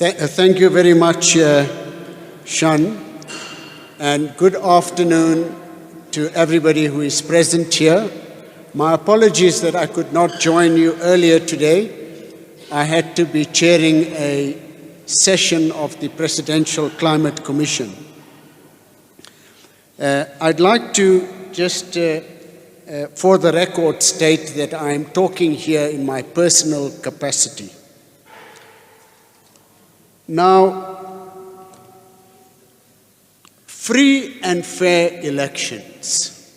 Thank you very much, Shan, and good afternoon to everybody who is present here. My apologies that I could not join you earlier today. I had to be chairing a session of the Presidential Climate Commission. I'd like to just, for the record, state that I am talking here in my personal capacity. Now, free and fair elections.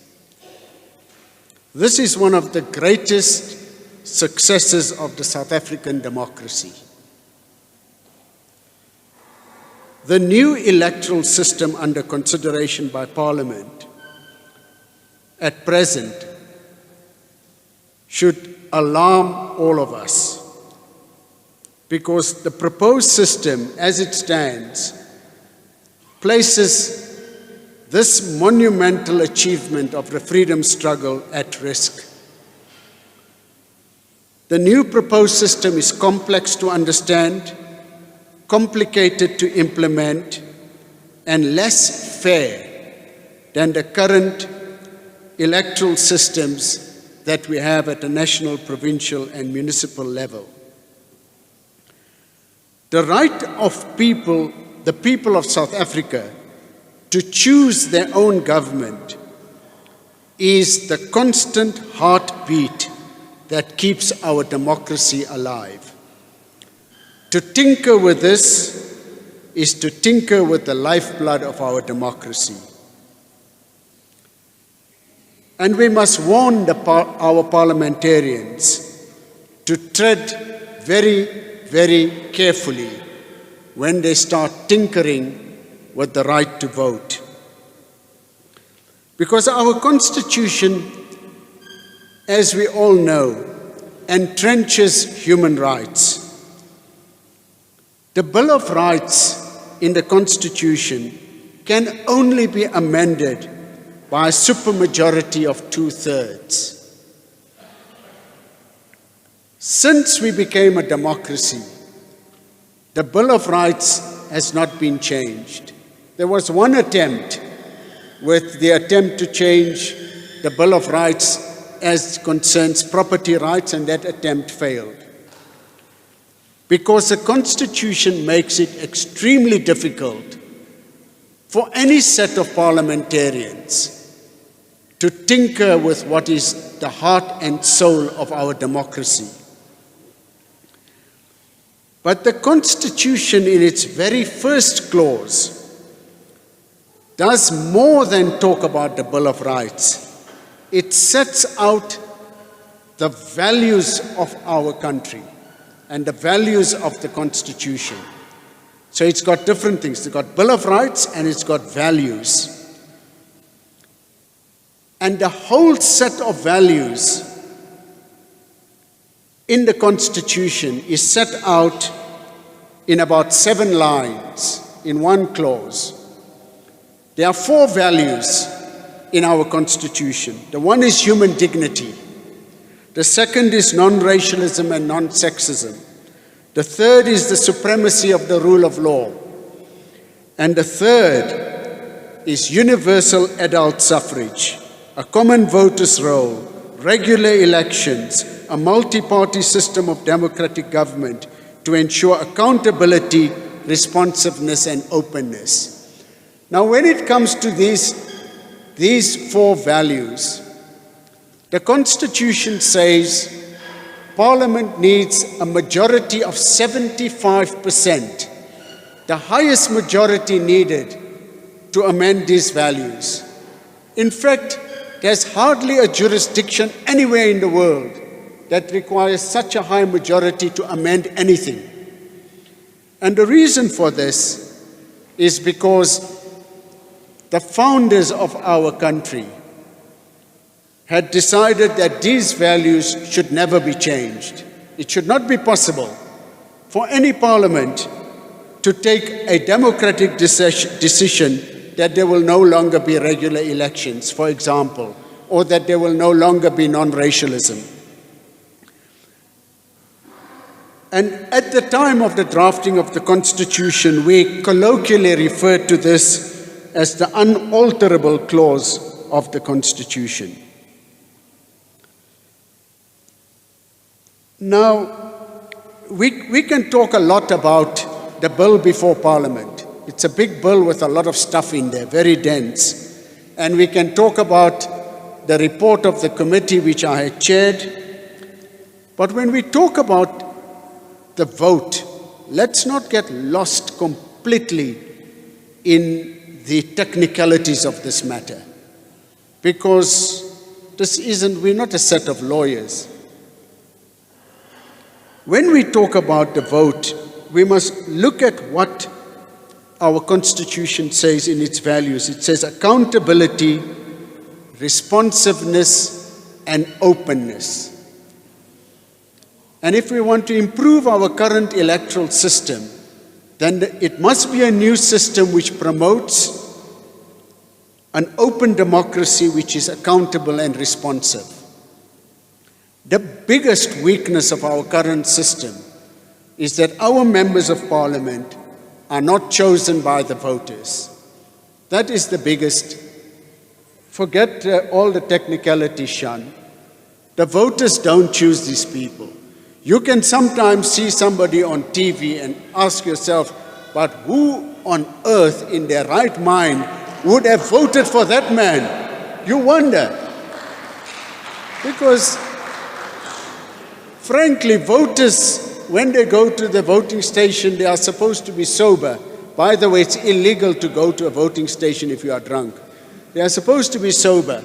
This is one of the greatest successes of the South African democracy. The new electoral system under consideration by Parliament at present should alarm all of us, because the proposed system, as it stands, places this monumental achievement of the freedom struggle at risk. The new proposed system is complex to understand, complicated to implement, and less fair than the current electoral systems that we have at the national, provincial, and municipal level. The right of the people of South Africa, to choose their own government is the constant heartbeat that keeps our democracy alive. To tinker with this is to tinker with the lifeblood of our democracy. And we must warn our parliamentarians to tread very carefully when they start tinkering with the right to vote. Because our Constitution, as we all know, entrenches human rights. The Bill of Rights in the Constitution can only be amended by a supermajority of 2/3. Since we became a democracy, the Bill of Rights has not been changed. There was one attempt with the attempt to change the Bill of Rights as concerns property rights, and that attempt failed. Because the Constitution makes it extremely difficult for any set of parliamentarians to tinker with what is the heart and soul of our democracy. But the Constitution, in its very first clause, does more than talk about the Bill of Rights. It sets out the values of our country and the values of the Constitution. So it's got different things. It's got Bill of Rights and it's got values. And the whole set of values in the Constitution is set out in about 7 lines in one clause. There are 4 values in our Constitution. The one is human dignity. The second is non-racialism and non-sexism. The third is the supremacy of the rule of law. And the third is universal adult suffrage, a common voters' roll, regular elections, a multi-party system of democratic government to ensure accountability, responsiveness, and openness. Now, when it comes to these 4 values, the Constitution says Parliament needs a majority of 75%, the highest majority needed to amend these values. In fact, there's hardly a jurisdiction anywhere in the world that requires such a high majority to amend anything. And the reason for this is because the founders of our country had decided that these values should never be changed. It should not be possible for any parliament to take a democratic decision that there will no longer be regular elections, for example, or that there will no longer be non-racialism. And at the time of the drafting of the Constitution, we colloquially referred to this as the unalterable clause of the Constitution. Now, we can talk a lot about the bill before Parliament. It's a big bill with a lot of stuff in there, very dense. And we can talk about the report of the committee which I had chaired. But when we talk about the vote, let's not get lost completely in the technicalities of this matter. Because we're not a set of lawyers. When we talk about the vote, we must look at what our Constitution says in its values. It says accountability, responsiveness, and openness. And if we want to improve our current electoral system, then it must be a new system which promotes an open democracy which is accountable and responsive. The biggest weakness of our current system is that our members of Parliament are not chosen by the voters. That is the biggest. Forget all the technicalities, Shan. The voters don't choose these people. You can sometimes see somebody on TV and ask yourself, but who on earth in their right mind would have voted for that man? You wonder. Because, frankly, voters, when they go to the voting station, they are supposed to be sober. By the way, it's illegal to go to a voting station if you are drunk. They are supposed to be sober.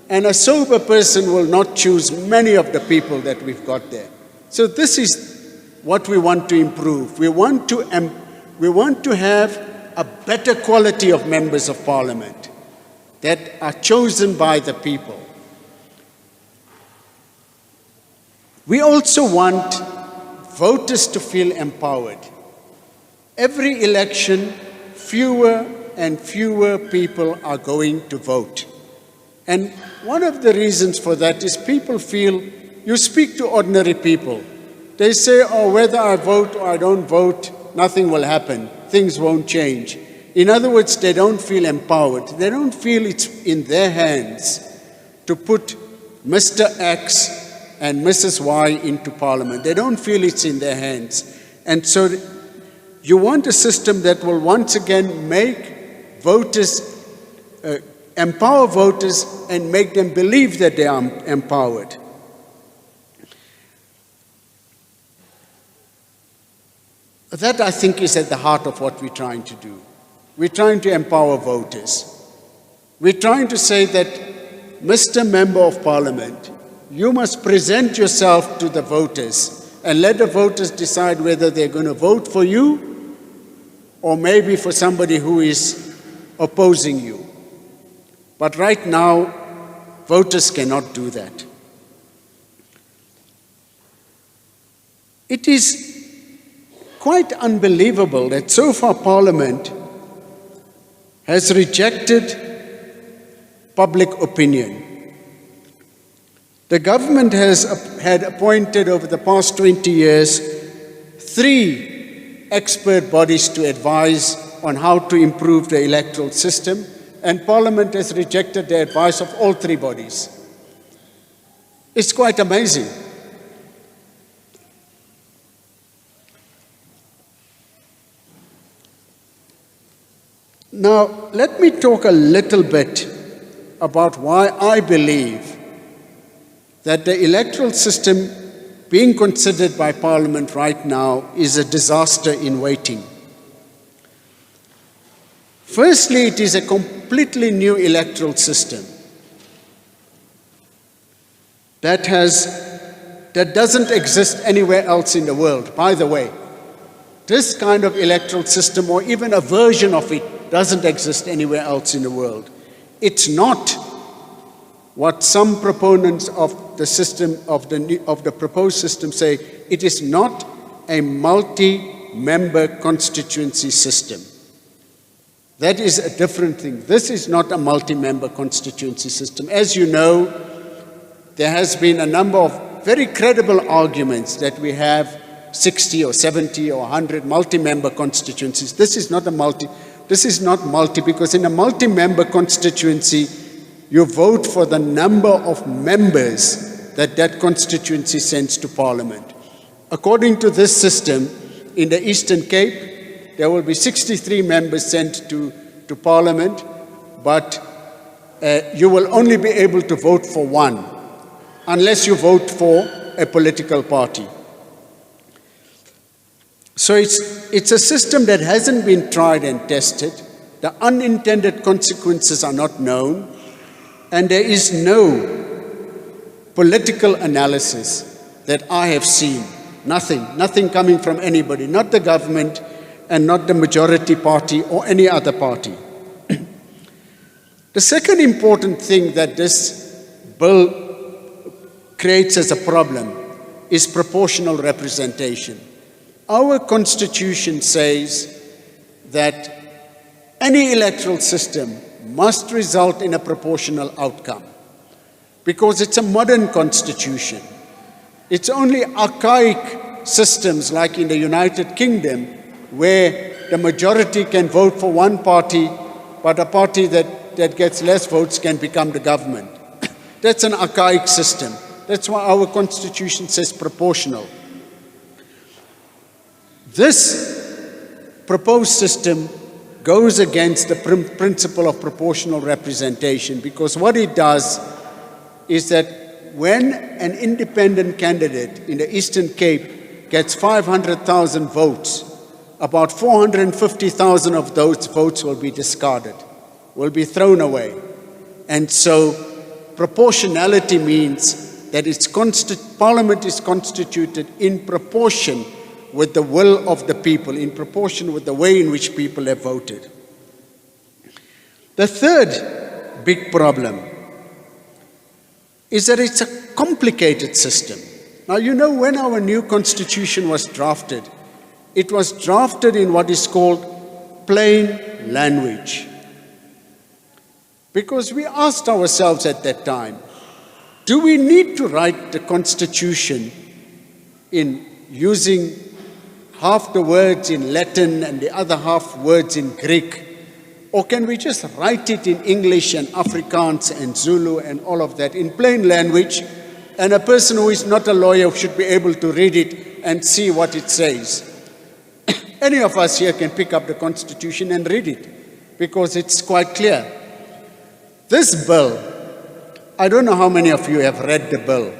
And a sober person will not choose many of the people that we've got there. So this is what we want to improve. We want to have a better quality of members of Parliament that are chosen by the people. We also want voters to feel empowered. Every election, fewer and fewer people are going to vote. And one of the reasons for that is people feel, you speak to ordinary people, they say, oh, whether I vote or I don't vote, nothing will happen, things won't change. In other words, they don't feel empowered. They don't feel it's in their hands to put Mr. X and Mrs. Y into Parliament. They don't feel it's in their hands. And so you want a system that will once again make voters, empower voters and make them believe that they are empowered. That, I think, is at the heart of what we're trying to do. We're trying to empower voters. We're trying to say that, Mr. Member of Parliament, you must present yourself to the voters and let the voters decide whether they're going to vote for you or maybe for somebody who is opposing you. But right now, voters cannot do that. It is quite unbelievable that so far Parliament has rejected public opinion. The government had appointed over the past 20 years 3 expert bodies to advise on how to improve the electoral system, and Parliament has rejected the advice of all 3 bodies. It's quite amazing. Now, let me talk a little bit about why I believe that the electoral system being considered by Parliament right now is a disaster in waiting. Firstly, it is a completely new electoral system that doesn't exist anywhere else in the world. By the way, this kind of electoral system, or even a version of it, doesn't exist anywhere else in the world. It's not what some proponents of the system, of the proposed system say. It is not a multi-member constituency system. That is a different thing. This is not a multi-member constituency system. As you know, there has been a number of very credible arguments that we have 60 or 70 or 100 multi-member constituencies. This is not multi because in a multi-member constituency, you vote for the number of members that that constituency sends to Parliament. According to this system, in the Eastern Cape, there will be 63 members sent to Parliament, but you will only be able to vote for one, unless you vote for a political party. So it's a system that hasn't been tried and tested. The unintended consequences are not known, and there is no political analysis that I have seen. Nothing coming from anybody, not the government and not the majority party or any other party. The second important thing that this bill creates as a problem is proportional representation. Our constitution says that any electoral system must result in a proportional outcome because it's a modern constitution. It's only archaic systems like in the United Kingdom where the majority can vote for one party, but a party that gets less votes can become the government. That's an archaic system. That's why our constitution says proportional. This proposed system goes against the principle of proportional representation because what it does is that when an independent candidate in the Eastern Cape gets 500,000 votes, about 450,000 of those votes will be discarded, will be thrown away. And so proportionality means that Parliament is constituted in proportion with the will of the people, in proportion with the way in which people have voted. The third big problem is that it's a complicated system. Now, you know, when our new constitution was drafted, it was drafted in what is called plain language. Because we asked ourselves at that time, do we need to write the constitution in using half the words in Latin and the other half words in Greek? Or can we just write it in English and Afrikaans and Zulu and all of that in plain language, and a person who is not a lawyer should be able to read it and see what it says? Any of us here can pick up the Constitution and read it because it's quite clear. This bill, I don't know how many of you have read the bill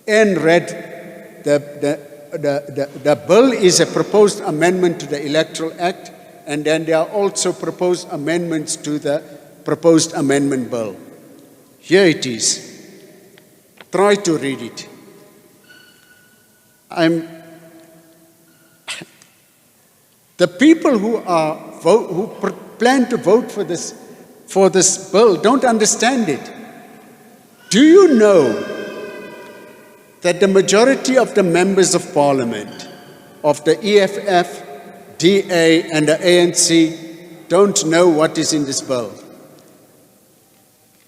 and read the bill is a proposed amendment to the Electoral Act, and then there are also proposed amendments to the proposed amendment bill. Here it is. Try to read it. The people who plan to vote for this bill don't understand it. Do you know that the majority of the members of Parliament, of the EFF, DA and the ANC don't know what is in this bill?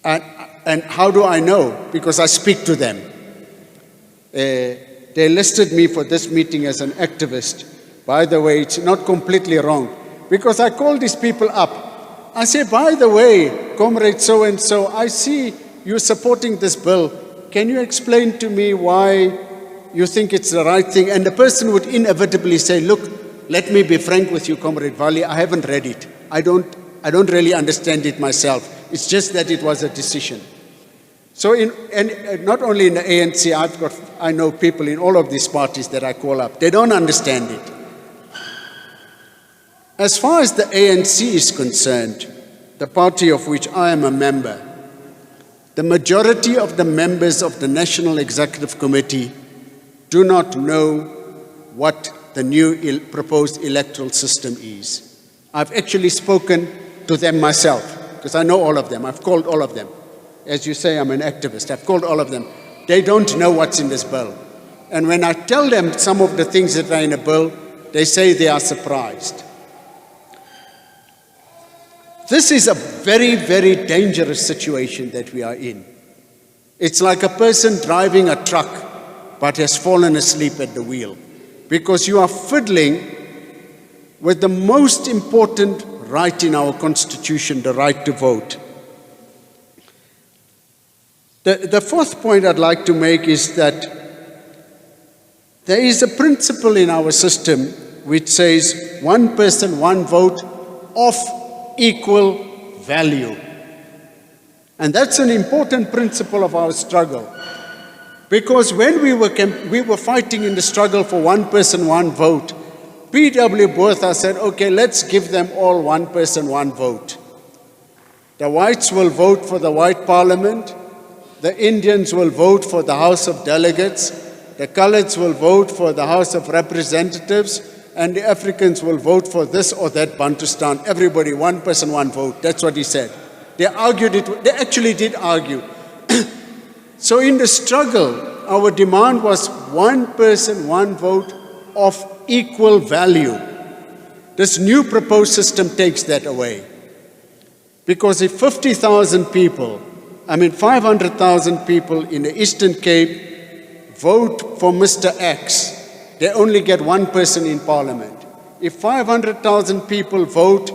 And how do I know? Because I speak to them. They listed me for this meeting as an activist. By the way, it's not completely wrong, because I call these people up. I say, by the way, comrade so-and-so, I see you supporting this bill. Can you explain to me why you think it's the right thing? And the person would inevitably say, look, let me be frank with you, Comrade Valli, I haven't read it. I don't really understand it myself. It's just that it was a decision. So not only in the ANC, I know people in all of these parties that I call up. They don't understand it. As far as the ANC is concerned, the party of which I am a member, the majority of the members of the National Executive Committee do not know what the new proposed electoral system is. I've actually spoken to them myself, because I know all of them. I've called all of them. As you say, I'm an activist. I've called all of them. They don't know what's in this bill. And when I tell them some of the things that are in a bill, they say they are surprised. This is a very, very dangerous situation that we are in. It's like a person driving a truck but has fallen asleep at the wheel. because you are fiddling with the most important right in our Constitution, the right to vote. The fourth point I'd like to make is that there is a principle in our system which says one person, one vote of equal value. And that's an important principle of our struggle. Because when we were fighting in the struggle for one person, one vote, P.W. Botha said, okay, let's give them all one person, one vote. The whites will vote for the white parliament. The Indians will vote for the House of Delegates. The Coloureds will vote for the House of Representatives. And the Africans will vote for this or that Bantustan. Everybody, one person, one vote. That's what he said. They argued it. They actually did argue. So in the struggle, our demand was one person, one vote of equal value. This new proposed system takes that away. Because if 500,000 people in the Eastern Cape vote for Mr. X, they only get one person in Parliament. If 500,000 people vote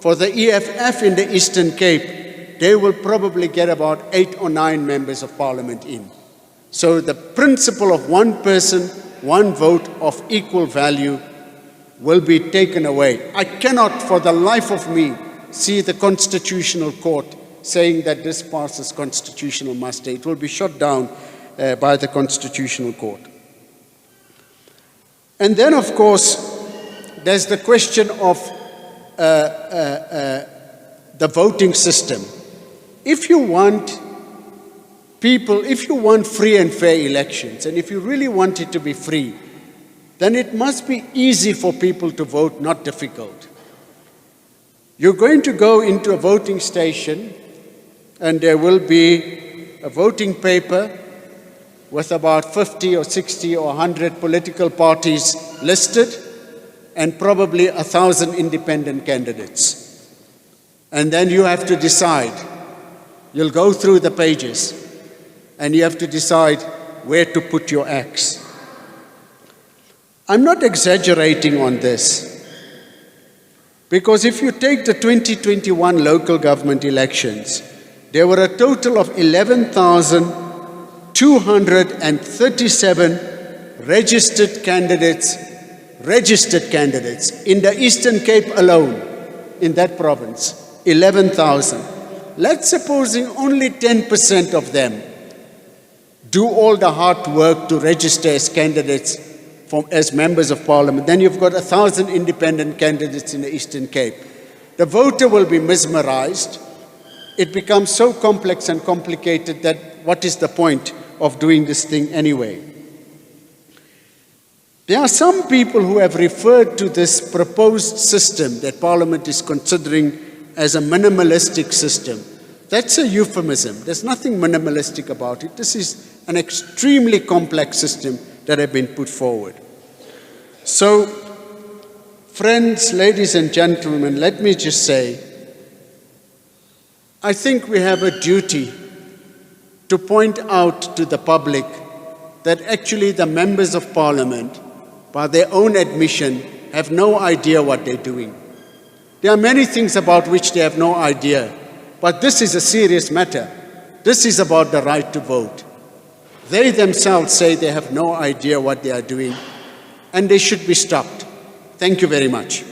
for the EFF in the Eastern Cape, they will probably get about 8 or 9 members of Parliament in. So the principle of one person, one vote of equal value will be taken away. I cannot for the life of me see the Constitutional Court saying that this passes constitutional muster. It will be shot down by the Constitutional Court. And then, of course, there's the question of the voting system. If you want free and fair elections, and if you really want it to be free, then it must be easy for people to vote, not difficult. You're going to go into a voting station, and there will be a voting paper with about 50 or 60 or 100 political parties listed, and probably 1,000 independent candidates. And then you have to decide. You'll go through the pages, and you have to decide where to put your axe. I'm not exaggerating on this, because if you take the 2021 local government elections, there were a total of 11,237 registered candidates in the Eastern Cape alone, in that province, 11,000. Let's supposing only 10% of them do all the hard work to register as candidates as members of Parliament. Then you've got 1,000 independent candidates in the Eastern Cape. The voter will be mesmerized. It becomes so complex and complicated that what is the point of doing this thing anyway? There are some people who have referred to this proposed system that Parliament is considering as a minimalistic system. That's a euphemism. There's nothing minimalistic about it. This is an extremely complex system that have been put forward. So, friends, ladies and gentlemen, let me just say, I think we have a duty to point out to the public that actually the members of Parliament, by their own admission, have no idea what they're doing. There are many things about which they have no idea, but this is a serious matter. This is about the right to vote. They themselves say they have no idea what they are doing, and they should be stopped. Thank you very much.